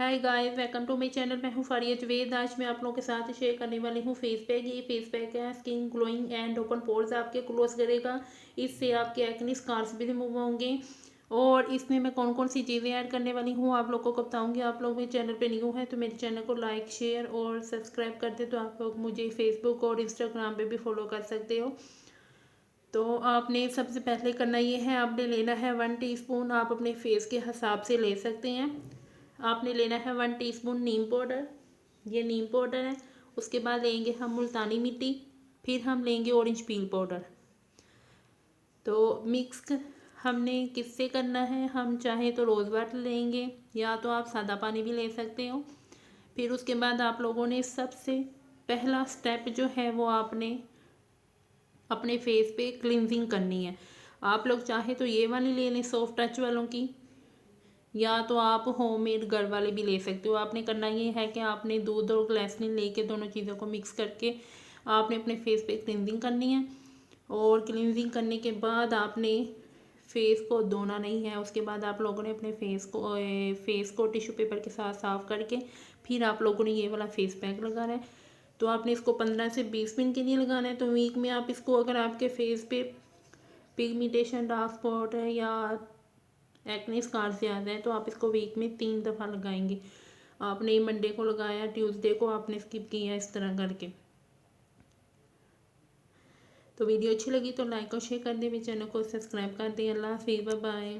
Hi guys, welcome to my channel. मैं हूँ फारिया जवेद। आज मैं आप लोगों के साथ शेयर करने वाली हूँ फेस पैक। ये फेस पैक है skin glowing and open pores आपके क्लोज करेगा। इससे आपके एक्ने स्कार्स भी रिमूव होंगे। और इसमें मैं कौन कौन सी चीज़ें ऐड करने वाली हूँ आप लोगों को बताऊँगी। आप लोग मेरे चैनल पे न्यू है तो मेरे चैनल को लाइक शेयर और सब्सक्राइब कर दे, तो आप लोग मुझे फेसबुक और इंस्टाग्राम पर भी फॉलो कर सकते हो। तो आपने सबसे पहले करना ये है, आपने लेना है 1 टीस्पून। आप अपने फेस के हिसाब से ले सकते हैं। आपने लेना है 1 टीस्पून नीम पाउडर, ये नीम पाउडर है। उसके बाद लेंगे हम मुल्तानी मिट्टी, फिर हम लेंगे ऑरेंज पील पाउडर। तो मिक्स हमने किससे करना है, हम चाहे तो रोज़ वाटर लेंगे या तो आप सादा पानी भी ले सकते हो। फिर उसके बाद आप लोगों ने सबसे पहला स्टेप जो है वो आपने अपने फेस पे क्लिनजिंग करनी है। आप लोग चाहे तो ये वाली ले लें सॉफ्ट टच वालों की, या तो आप होममेड घर वाले भी ले सकते हो। आपने करना ये है कि आपने दूध और ग्लिसरीन लेके दोनों चीज़ों को मिक्स करके आपने अपने फेस पे क्लिनजिंग करनी है। और क्लिनजिंग करने के बाद आपने फेस को धोना नहीं है। उसके बाद आप लोगों ने अपने फेस को टिश्यू पेपर के साथ साफ करके फिर आप लोगों ने ये वाला फेस पैक लगाना है। तो आपने इसको 15 से 20 मिनट के लिए लगाना है। तो वीक में आप इसको, अगर आपके फेस पे पिगमेंटेशन, डार्क स्पॉट है या एक्ने स्कार ज़्यादा है तो आप इसको वीक में 3 दफ़ा लगाएंगे। आपने मंडे को लगाया, ट्यूसडे को आपने स्किप किया, इस तरह करके। तो वीडियो अच्छी लगी तो लाइक और शेयर कर दें, मेरे चैनल को सब्सक्राइब कर दें। अल्लाह हाफिज़, बाय बाय।